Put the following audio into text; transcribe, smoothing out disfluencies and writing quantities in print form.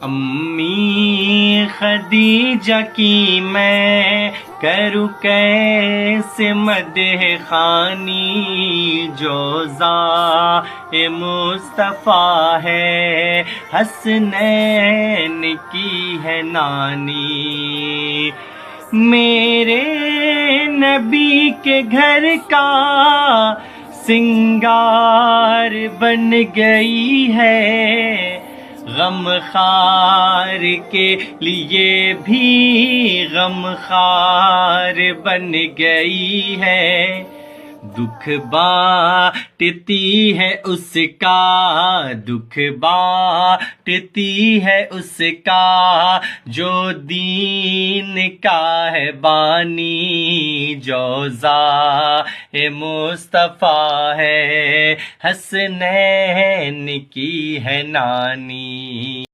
امی خدیجہ کی میں کروں کیسے مدح خوانی، جو ذا مصطفیٰ ہے حسنین کی ہے نانی۔ میرے نبی کے گھر کا سنگار بن گئی ہے، غم خار کے لیے بھی غم خار بن گئی ہے۔ دکھ بانٹتی ہے اس کا، دکھ بانٹتی ہے اس کا، جو دین کا ہے بانی، جو ذا مصطفیٰ ہے حسنین کی ہے نانی۔